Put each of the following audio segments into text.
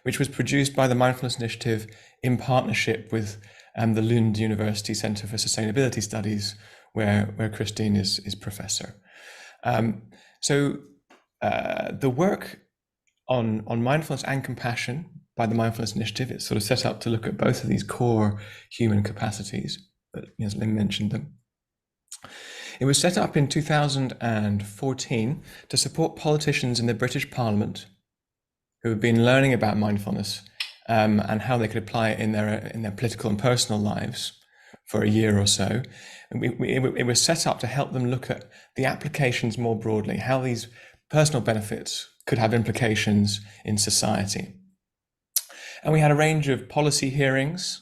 which was produced by the Mindfulness Initiative in partnership with the Lund University Centre for Sustainability Studies, where Christine is professor. So the work on mindfulness and compassion by the Mindfulness Initiative, it's sort of set up to look at both of these core human capacities, as Lynn mentioned them. It was set up in 2014 to support politicians in the British Parliament who have been learning about mindfulness and how they could apply it in their political and personal lives for a year or so. And it was set up to help them look at the applications more broadly, how these personal benefits could have implications in society. And we had a range of policy hearings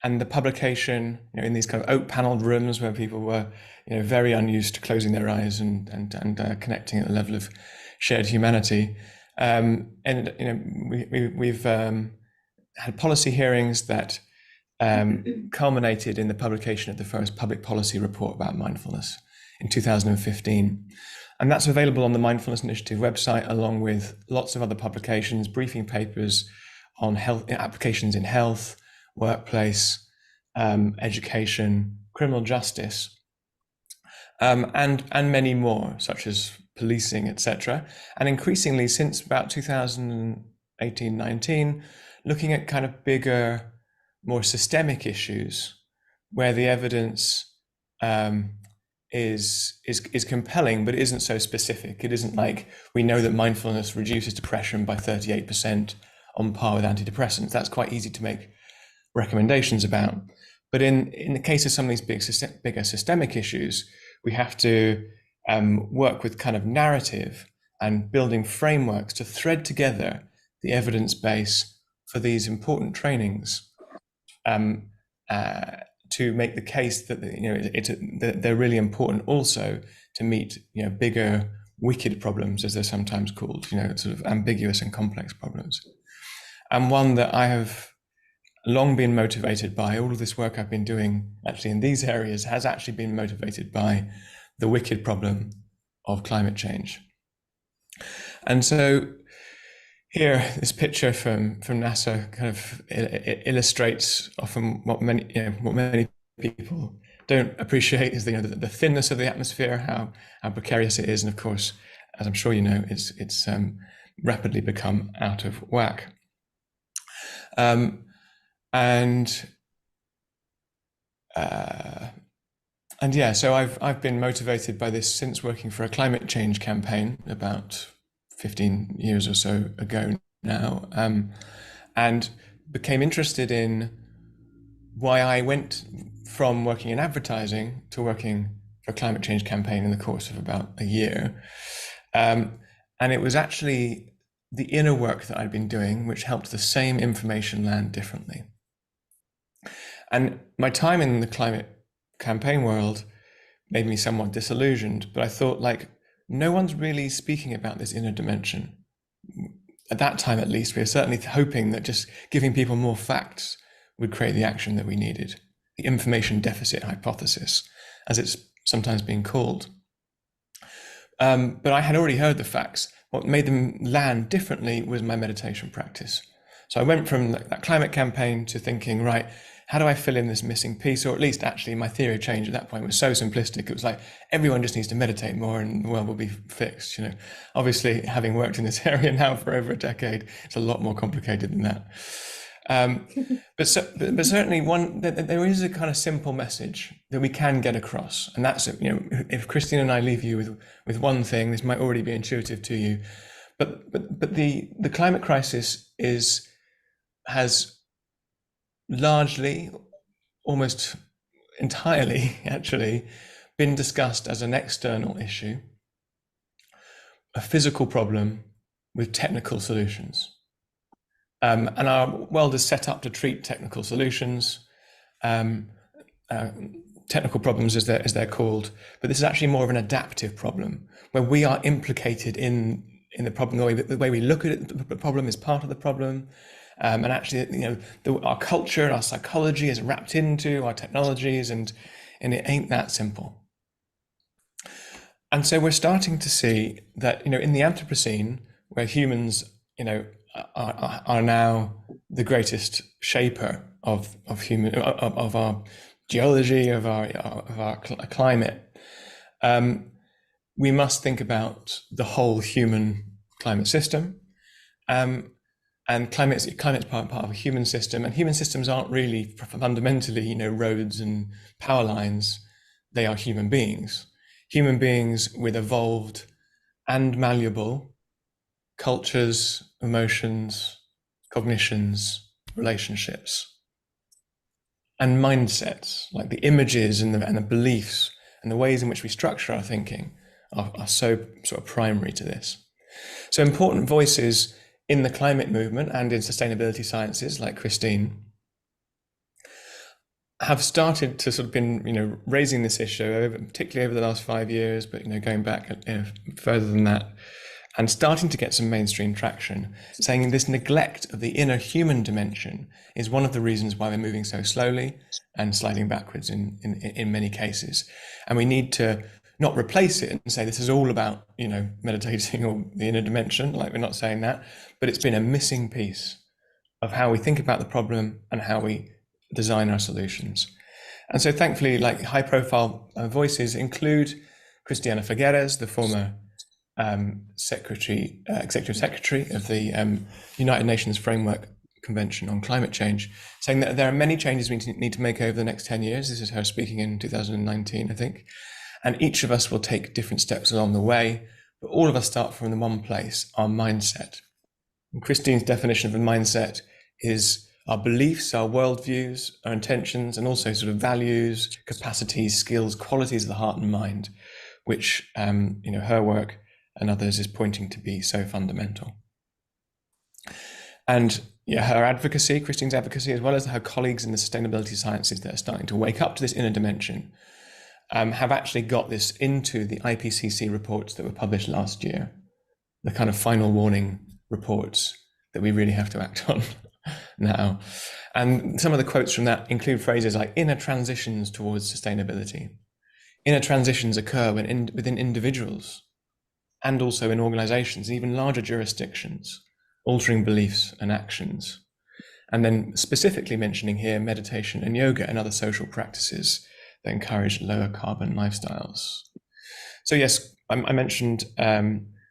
and the publication, in these kind of oak-paneled rooms where people were, very unused to closing their eyes and connecting at the level of shared humanity. We've had policy hearings that culminated in the publication of the first public policy report about mindfulness in 2015. And that's available on the Mindfulness Initiative website, along with lots of other publications, briefing papers on health applications in health, workplace, education, criminal justice, and many more, such as policing, etc. And increasingly, since about 2018-19, looking at kind of bigger, more systemic issues where the evidence is compelling, but isn't so specific. It isn't like we know that mindfulness reduces depression by 38% on par with antidepressants. That's quite easy to make recommendations about. But in the case of some of these bigger systemic issues, we have to work with kind of narrative and building frameworks to thread together the evidence base for these important trainings to make the case that they're really important also to meet bigger wicked problems, as they're sometimes called, sort of ambiguous and complex problems. And one that I have long been motivated by, all of this work I've been doing actually in these areas has actually been motivated by the wicked problem of climate change. And so here, this picture from NASA kind of illustrates often what many people don't appreciate is the thinness of the atmosphere, how precarious it is, and of course, as I'm sure you know, it's rapidly become out of whack. And yeah, so I've been motivated by this since working for a climate change campaign about 15 years or so ago now, and became interested in why I went from working in advertising to working for a climate change campaign in the course of about a year. And it was actually the inner work that I'd been doing which helped the same information land differently. And my time in the climate campaign world made me somewhat disillusioned, but I thought, no one's really speaking about this inner dimension. At that time, at least, we were certainly hoping that just giving people more facts would create the action that we needed. The information deficit hypothesis, as it's sometimes been called. But I had already heard the facts. What made them land differently was my meditation practice. So I went from that climate campaign to thinking, right, how do I fill in this missing piece? Or at least actually my theory of change at that point was so simplistic. It was like, everyone just needs to meditate more and the world will be fixed. Obviously, having worked in this area now for over a decade, it's a lot more complicated than that. But certainly there is a kind of simple message that we can get across. And that's, if Christine and I leave you with one thing, this might already be intuitive to you, but the climate crisis has largely, almost entirely actually, been discussed as an external issue, a physical problem with technical solutions. And our world is set up to treat technical solutions, technical problems as they're called, but this is actually more of an adaptive problem where we are implicated in the problem. The way we look at it, the problem is part of the problem. And actually, our culture, our psychology is wrapped into our technologies, and it ain't that simple. And so we're starting to see that, in the Anthropocene, where humans, are now the greatest shaper of human of our geology, of our climate. We must think about the whole human climate system. And climate's part of a human system, and human systems aren't really fundamentally, roads and power lines. They are human beings with evolved and malleable cultures, emotions, cognitions, relationships, and mindsets. Like the images and the beliefs and the ways in which we structure our thinking are so sort of primary to this. So important voices in the climate movement and in sustainability sciences, like Christine, have started to sort of been, raising this issue, particularly over the last 5 years, but going back further than that, and starting to get some mainstream traction, saying this neglect of the inner human dimension is one of the reasons why we're moving so slowly and sliding backwards in many cases, and we need to not replace it and say this is all about meditating or the inner dimension. Like, we're not saying that, but it's been a missing piece of how we think about the problem and how we design our solutions. And so thankfully, like, high profile voices include Christiana Figueres, the former executive secretary of the United Nations Framework Convention on Climate Change, saying that there are many changes we need to make over the next 10 years. This is her speaking in 2019, I think. And each of us will take different steps along the way, but all of us start from the one place, our mindset. And Christine's definition of a mindset is our beliefs, our worldviews, our intentions, and also sort of values, capacities, skills, qualities of the heart and mind, which her work and others is pointing to be so fundamental. And her advocacy, Christine's advocacy, as well as her colleagues in the sustainability sciences that are starting to wake up to this inner dimension, have actually got this into the IPCC reports that were published last year, the kind of final warning reports that we really have to act on now. And some of the quotes from that include phrases like inner transitions towards sustainability. Inner transitions occur within individuals and also in organizations, even larger jurisdictions, altering beliefs and actions. And then specifically mentioning here meditation and yoga and other social practices that encourage lower carbon lifestyles. So yes, I mentioned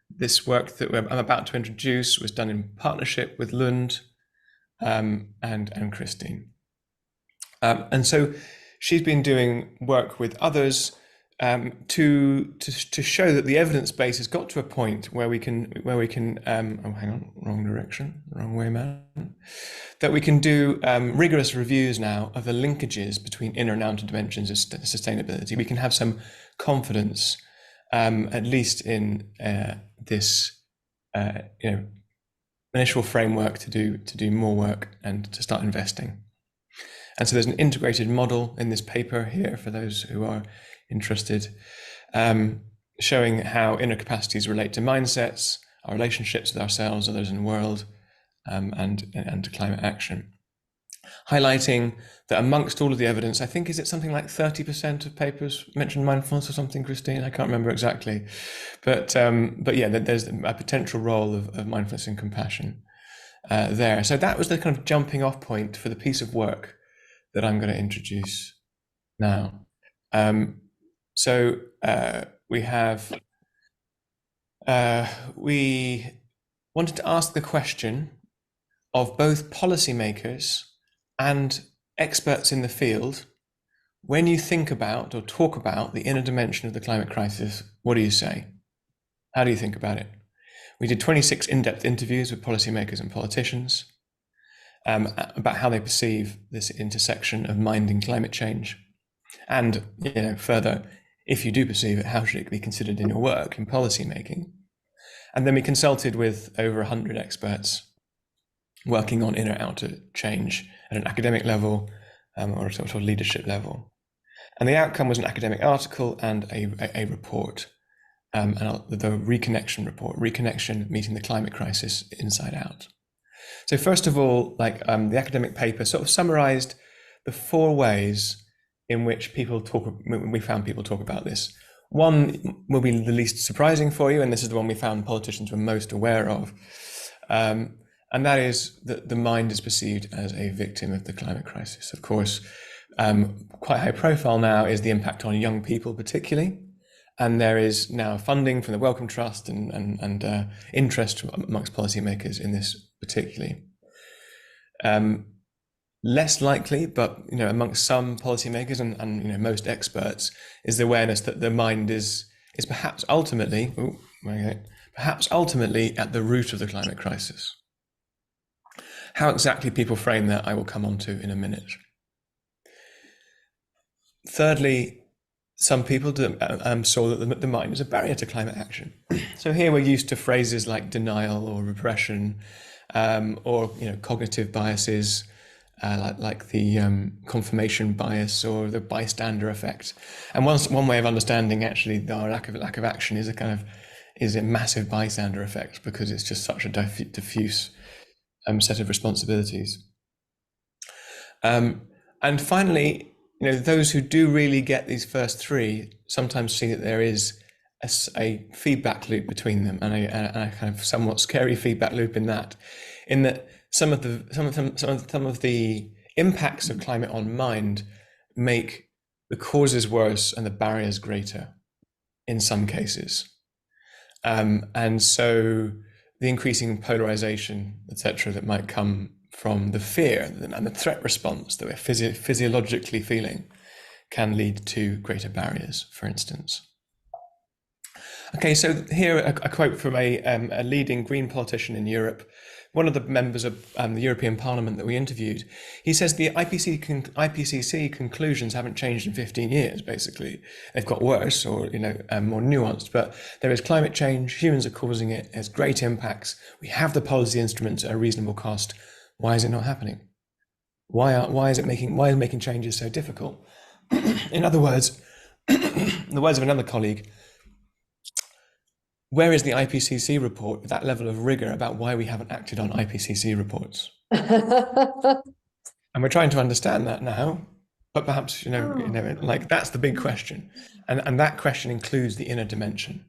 this work that I'm about to introduce was done in partnership with Lund and Christine. And so she's been doing work with others to show that the evidence base has got to a point where we can that we can do rigorous reviews now of the linkages between inner and outer dimensions of sustainability. We can have some confidence, at least in this initial framework to do more work and to start investing. And so there's an integrated model in this paper here for those who are interested, showing how inner capacities relate to mindsets, our relationships with ourselves, others in the world, and to climate action. Highlighting that amongst all of the evidence, I think, is it something like 30% of papers mention mindfulness or something, Christine? I can't remember exactly. But yeah, there's a potential role of mindfulness and compassion there. So that was the kind of jumping off point for the piece of work that I'm going to introduce now. So we wanted to ask the question of both policymakers and experts in the field: when you think about or talk about the inner dimension of the climate crisis, what do you say? How do you think about it? We did 26 in-depth interviews with policymakers and politicians about how they perceive this intersection of mind and climate change. And further, if you do perceive it, how should it be considered in your work, in policy making? And then we consulted with over 100 experts working on inner outer change at an academic level or a sort of leadership level. And the outcome was an academic article and a report, and the Reconnection report, Reconnection: Meeting the Climate Crisis Inside Out. So first of all, the academic paper sort of summarized the 4 ways in which we found people talk about this. One will be the least surprising for you, and this is the one we found politicians were most aware of. and that is that the mind is perceived as a victim of the climate crisis. Of course, quite high profile now is the impact on young people particularly, and there is now funding from the Wellcome Trust and interest amongst policymakers in this particularly. Less likely, but amongst some policymakers and most experts, is the awareness that the mind is perhaps ultimately at the root of the climate crisis. How exactly people frame that, I will come on to in a minute. Thirdly, some people saw that the mind is a barrier to climate action. So here we're used to phrases like denial or repression, or cognitive biases, like the confirmation bias or the bystander effect. And one way of understanding actually our lack of action is a massive bystander effect, because it's just such a diffuse set of responsibilities. And finally, those who do really get these first three sometimes see that there is a feedback loop between them, and a kind of somewhat scary feedback loop in that some of the impacts of climate on mind make the causes worse and the barriers greater in some cases. And so the increasing polarization, etc., that might come from the fear and the threat response that we're physiologically feeling can lead to greater barriers, for instance. Okay, so here a quote from a leading Green politician in Europe, one of the members of the European Parliament that we interviewed. He says the IPCC conclusions haven't changed in 15 years, basically. They've got worse or more nuanced, but there is climate change, humans are causing it, there's great impacts, we have the policy instruments at a reasonable cost. Why is it not happening? Why is making changes so difficult? In other words, in the words of another colleague, where is the IPCC report with that level of rigor about why we haven't acted on IPCC reports? And we're trying to understand that now, but perhaps, like that's the big question. And that question includes the inner dimension,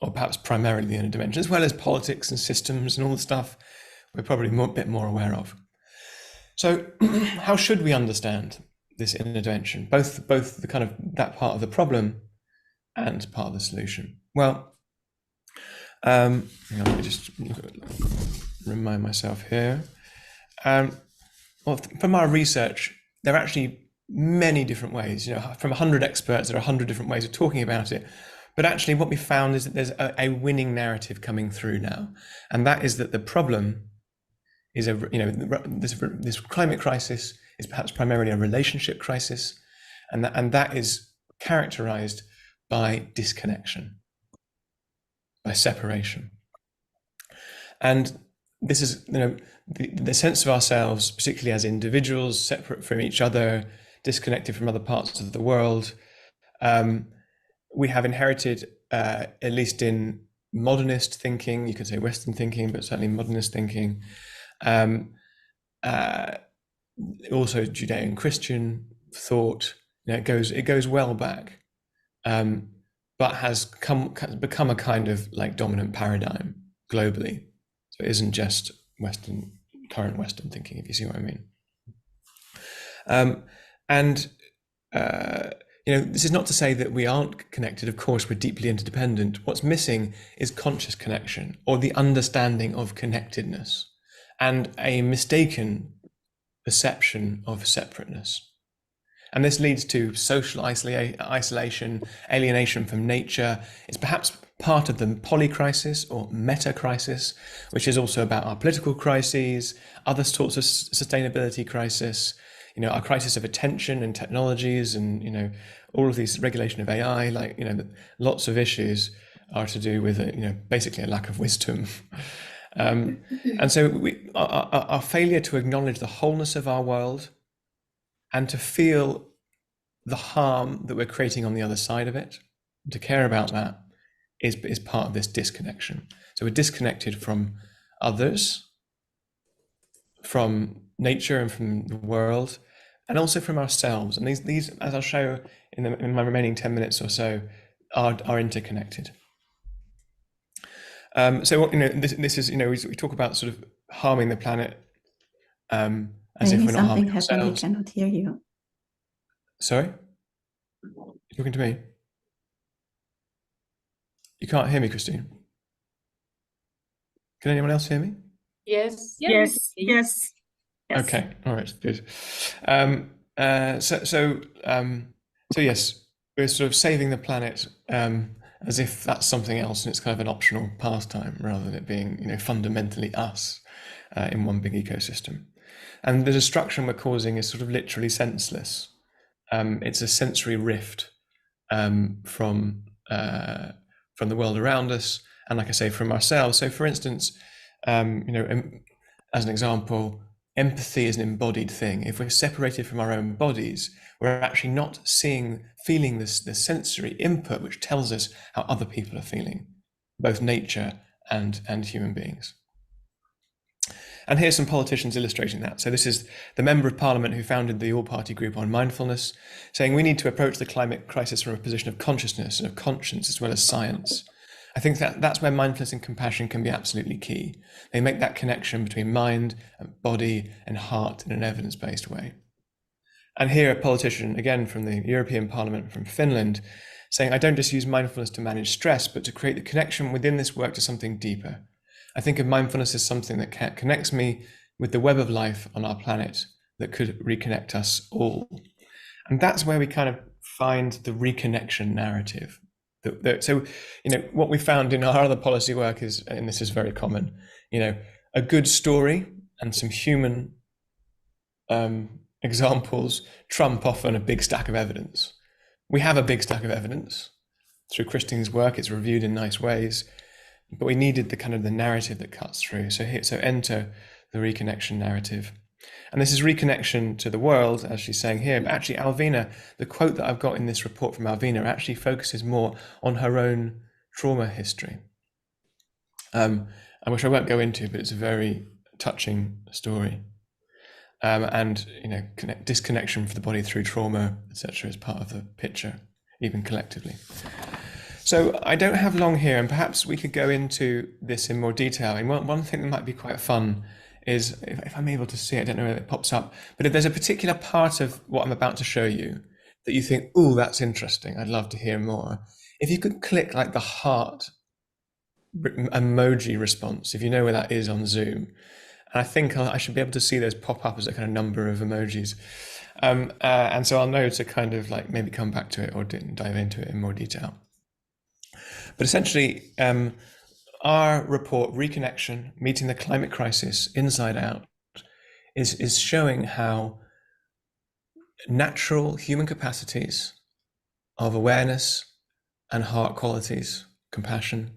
or perhaps primarily the inner dimension, as well as politics and systems and all the stuff we're probably a bit more aware of. So how should we understand this inner dimension, both the kind of that part of the problem and part of the solution? Well, let me just remind myself here. Well, from our research, there are actually many different ways. From 100 experts, there are 100 different ways of talking about it. But actually, what we found is that there's a winning narrative coming through now, and that is that the problem is this climate crisis is perhaps primarily a relationship crisis, and that is characterized by disconnection, by separation. And this is, the sense of ourselves, particularly as individuals, separate from each other, disconnected from other parts of the world. We have inherited, at least in modernist thinking, you could say Western thinking, but certainly modernist thinking, also Judean-Christian thought. It goes well back, but has become a kind of like dominant paradigm globally. So it isn't just current Western thinking, if you see what I mean. This is not to say that we aren't connected. Of course, we're deeply interdependent. What's missing is conscious connection, or the understanding of connectedness, and a mistaken perception of separateness. And this leads to social isolation, alienation from nature. It's perhaps part of the polycrisis or meta-crisis, which is also about our political crises, other sorts of sustainability crisis, our crisis of attention and technologies, and all of these regulation of AI, lots of issues are to do with basically a lack of wisdom. And so our failure to acknowledge the wholeness of our world and to feel the harm that we're creating on the other side of it, to care about that, is part of this disconnection. So we're disconnected from others, from nature and from the world, and also from ourselves. And these, as I'll show in my remaining 10 minutes or so, are interconnected. So this is, we talk about sort of harming the planet, as if Jamie, we're not something harming happened. We ourselves. cannot hear you. Sorry? You talking to me? You can't hear me, Christine. Can anyone else hear me? Yes. Yeah, we can Yes, see you. yes, yes. Okay, all right, good. So yes, we're sort of saving the planet as if that's something else, and it's kind of an optional pastime rather than it being, fundamentally us in one big ecosystem. And the destruction we're causing is sort of literally senseless. It's a sensory rift from the world around us, and like I say, from ourselves. So, for instance, as an example, empathy is an embodied thing. If we're separated from our own bodies, we're actually not feeling the sensory input which tells us how other people are feeling, both nature and human beings. And here's some politicians illustrating that. So this is the Member of Parliament who founded the all-party group on mindfulness, saying we need to approach the climate crisis from a position of consciousness and of conscience as well as science. I think that's where mindfulness and compassion can be absolutely key. They make that connection between mind and body and heart in an evidence-based way. And here a politician, again from the European Parliament from Finland, saying I don't just use mindfulness to manage stress, but to create the connection within this work to something deeper. I think of mindfulness as something that connects me with the web of life on our planet that could reconnect us all. And that's where we kind of find the reconnection narrative. So, what we found in our other policy work is, and this is very common, a good story and some human examples trump often a big stack of evidence. We have a big stack of evidence. Through Christine's work, it's reviewed in nice ways, but we needed the kind of the narrative that cuts through. So enter the reconnection narrative. And this is reconnection to the world, as she's saying here. But actually, Alvina, the quote that I've got in this report from Alvina actually focuses more on her own trauma history, which I won't go into, but it's a very touching story. And disconnection for the body through trauma, etc., is part of the picture, even collectively. So I don't have long here, and perhaps we could go into this in more detail. And one thing that might be quite fun is, if I'm able to see it, I don't know if it pops up, but if there's a particular part of what I'm about to show you that you think, oh, that's interesting, I'd love to hear more. If you could click like the heart emoji response, if you know where that is on Zoom, and I think I should be able to see those pop up as a kind of number of emojis. And so I'll know to kind of like maybe come back to it or dive into it in more detail. But essentially, our report, Reconnection, Meeting the Climate Crisis Inside Out, is showing how natural human capacities of awareness and heart qualities, compassion,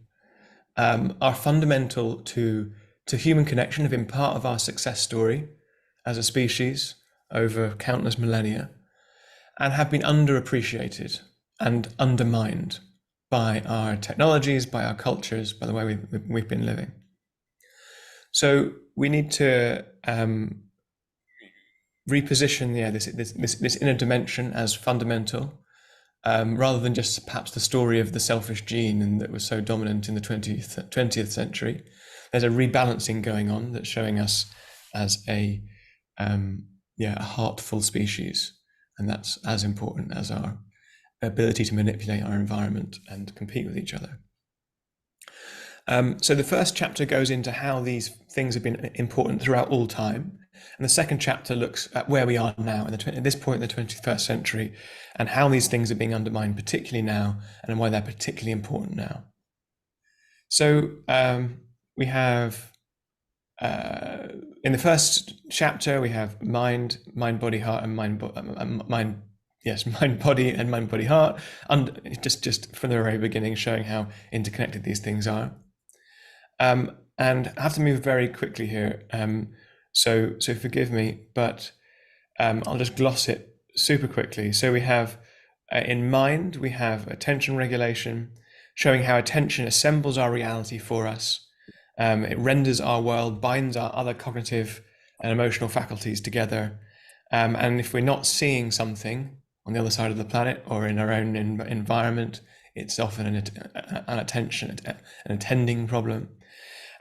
are fundamental to human connection, have been part of our success story as a species over countless millennia, and have been underappreciated and undermined by our technologies, by our cultures, by the way we've been living. So we need to reposition this inner dimension as fundamental, rather than just perhaps the story of the selfish gene and that was so dominant in the 20th century. There's a rebalancing going on that's showing us as a heartful species, and that's as important as our ability to manipulate our environment and compete with each other. So the first chapter goes into how these things have been important throughout all time, and the second chapter looks at where we are now at this point in the 21st century, and how these things are being undermined, particularly now, and why they're particularly important now. So we have, in the first chapter, we have mind, body, heart, and mind, body, and mind, body, heart. And just from the very beginning, showing how interconnected these things are. And I have to move very quickly here, so forgive me, but I'll just gloss it super quickly. So we have, in mind, we have attention regulation, showing how attention assembles our reality for us. It renders our world, binds our other cognitive and emotional faculties together. And if we're not seeing something on the other side of the planet or in our own environment, it's often an attention, an attending problem.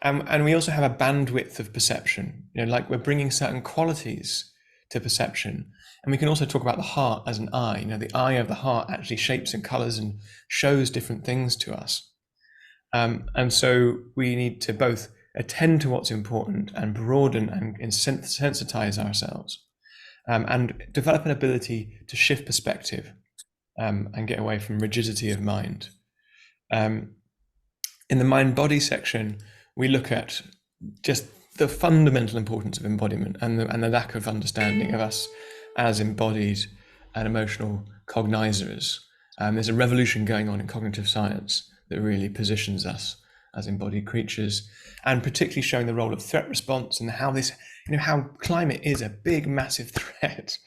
And we also have a bandwidth of perception, like we're bringing certain qualities to perception. And we can also talk about the heart as an eye. The eye of the heart actually shapes and colors and shows different things to us. And so we need to both attend to what's important and broaden and sensitize ourselves, and develop an ability to shift perspective, and get away from rigidity of mind. In the mind-body section, we look at just the fundamental importance of embodiment and the lack of understanding of us as embodied and emotional cognizers. There's a revolution going on in cognitive science that really positions us as embodied creatures, and particularly showing the role of threat response and how this, how climate is a big, massive threat,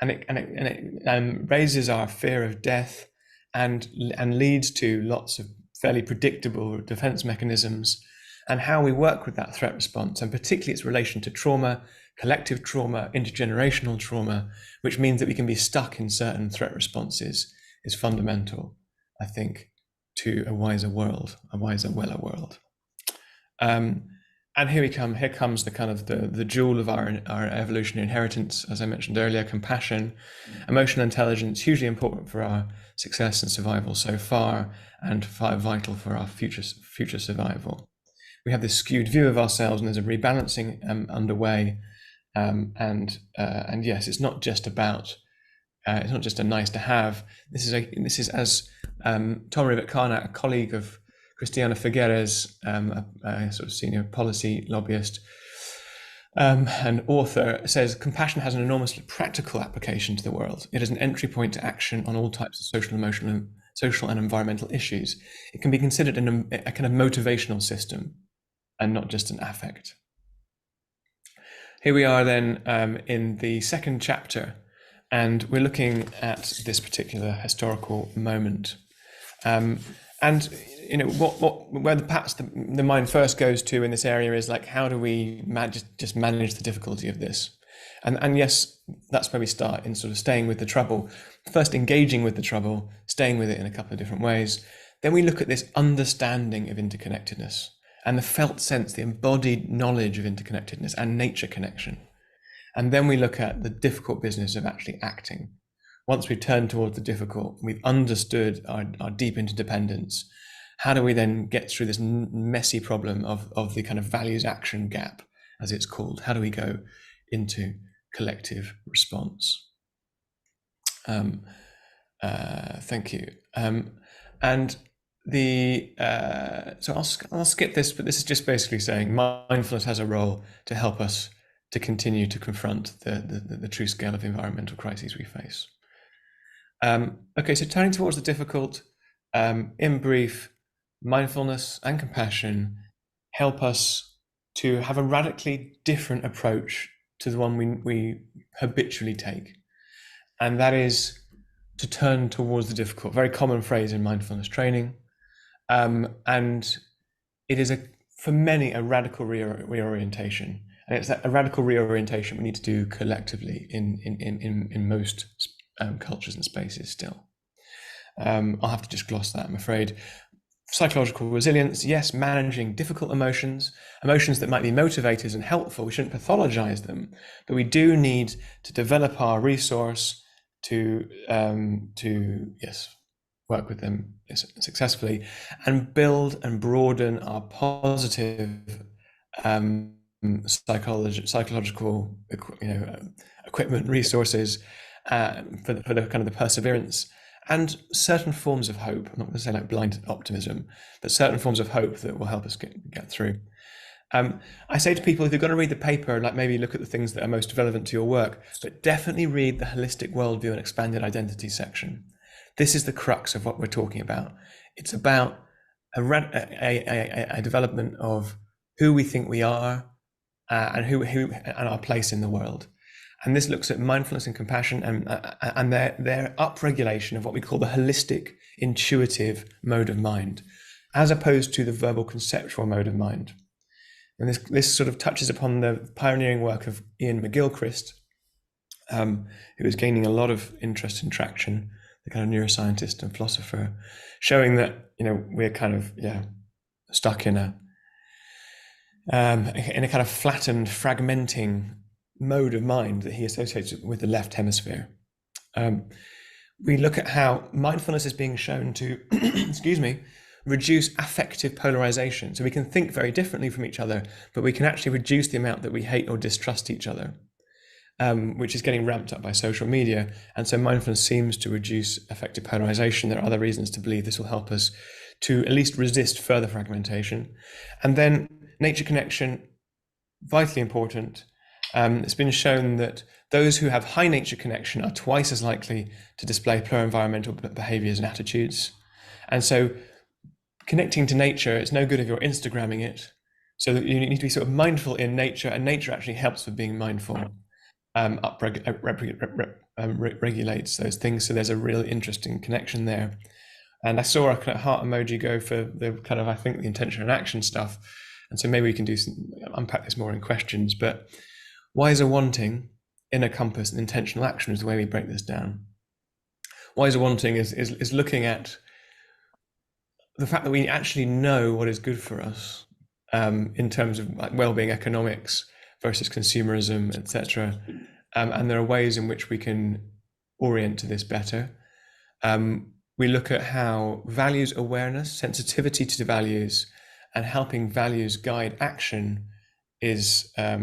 and it raises our fear of death, and leads to lots of fairly predictable defense mechanisms, and how we work with that threat response, and particularly its relation to trauma, collective trauma, intergenerational trauma, which means that we can be stuck in certain threat responses, is fundamental, I think, to a wiser world, a wiser, weller world. And here comes the kind of the jewel of our evolutionary inheritance, as I mentioned earlier: compassion, emotional intelligence, hugely important for our success and survival so far, and vital for our future survival. We have this skewed view of ourselves, and there's a rebalancing underway. And yes, it's not just about it's not just a nice to have. This is as Tom Rivett-Carnat, a colleague of Christiana Figueres, a sort of senior policy lobbyist and author, says, compassion has an enormously practical application to the world. It is an entry point to action on all types of social and environmental issues. It can be considered a kind of motivational system and not just an affect. Here we are then in the second chapter, and we're looking at this particular historical moment. And where perhaps the mind first goes to in this area is like, how do we just manage the difficulty of this? And yes, that's where we start, in sort of staying with the trouble. First, engaging with the trouble, staying with it in a couple of different ways. Then we look at this understanding of interconnectedness and the felt sense, the embodied knowledge of interconnectedness and nature connection. And then we look at the difficult business of actually acting. Once we've turned towards the difficult, we've understood our deep interdependence. How do we then get through this messy problem of the kind of values action gap, as it's called? How do we go into collective response? Thank you. And so I'll skip this, but this is just basically saying mindfulness has a role to help us to continue to confront the true scale of environmental crises we face. Okay, so turning towards the difficult, in brief, mindfulness and compassion help us to have a radically different approach to the one we habitually take. And that is to turn towards the difficult, very common phrase in mindfulness training. And it is, for many, a radical reorientation. And it's a radical reorientation we need to do collectively in most cultures and spaces still. I'll have to just gloss that, I'm afraid. Psychological resilience, yes, managing difficult emotions that might be motivators and helpful. We shouldn't pathologize them, but we do need to develop our resource to work with them successfully, and build and broaden our positive psychological equipment, resources for the kind of the perseverance and certain forms of hope. I'm not going to say like blind optimism, but certain forms of hope that will help us get through. I say to people, if you're going to read the paper, like maybe look at the things that are most relevant to your work, but definitely read the holistic worldview and expanded identity section. This is the crux of what we're talking about. It's about a development of who we think we are and who and our place in the world. And this looks at mindfulness and compassion and their upregulation of what we call the holistic, intuitive mode of mind, as opposed to the verbal conceptual mode of mind. And this sort of touches upon the pioneering work of Ian McGilchrist, who is gaining a lot of interest and traction, the kind of neuroscientist and philosopher, showing that we're kind of stuck in in a kind of flattened, fragmenting mode of mind that he associates with the left hemisphere. We look at how mindfulness is being shown to, excuse me, reduce affective polarization. So we can think very differently from each other, but we can actually reduce the amount that we hate or distrust each other, which is getting ramped up by social media. And so mindfulness seems to reduce affective polarization. There are other reasons to believe this will help us to at least resist further fragmentation. And then nature connection, vitally important. It's been shown that those who have high nature connection are twice as likely to display pro-environmental behaviors and attitudes. And so connecting to nature, it's no good if you're Instagramming it. So you need to be sort of mindful in nature, and nature actually helps with being mindful, regulates those things. So there's a really interesting connection there. And I saw a kind of heart emoji go for the kind of, I think, the intention and action stuff. And so maybe we can unpack this more in questions. But wiser wanting, inner compass, and intentional action is the way we break this down. Wiser wanting is looking at the fact that we actually know what is good for us, in terms of like well-being economics versus consumerism, etc. And there are ways in which we can orient to this better. We look at how values awareness, sensitivity to values, and helping values guide action is a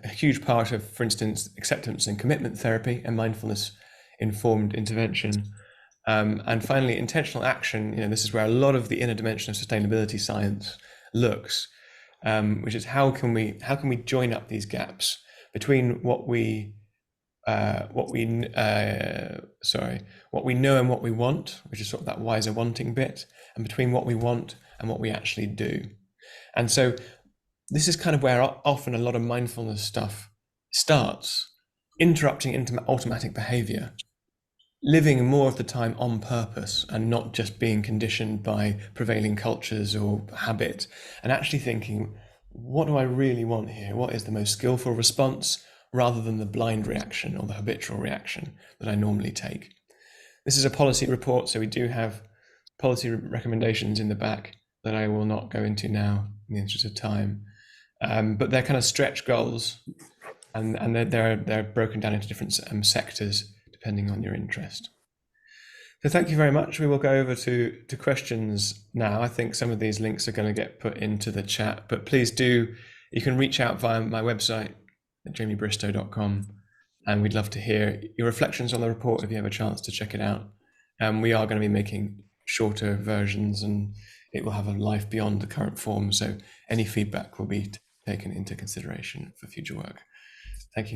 huge part of, for instance, acceptance and commitment therapy and mindfulness informed intervention. And finally, intentional action. This is where a lot of the inner dimension of sustainability science looks, which is how can we join up these gaps between what we know and what we want, which is sort of that wiser wanting bit, and between what we want and what we actually do. And so this is kind of where often a lot of mindfulness stuff starts, interrupting into automatic behavior, living more of the time on purpose and not just being conditioned by prevailing cultures or habit, and actually thinking, what do I really want here? What is the most skillful response, rather than the blind reaction or the habitual reaction that I normally take. This is a policy report, so we do have policy recommendations in the back that I will not go into now in the interest of time. But they're kind of stretch goals, and they're broken down into different sectors depending on your interest. So thank you very much. We will go over to questions now. I think some of these links are going to get put into the chat, but please do, you can reach out via my website at jamiebristow.com, and we'd love to hear your reflections on the report if you have a chance to check it out. We are going to be making shorter versions, and it will have a life beyond the current form, so any feedback will be taken into consideration for future work. Thank you.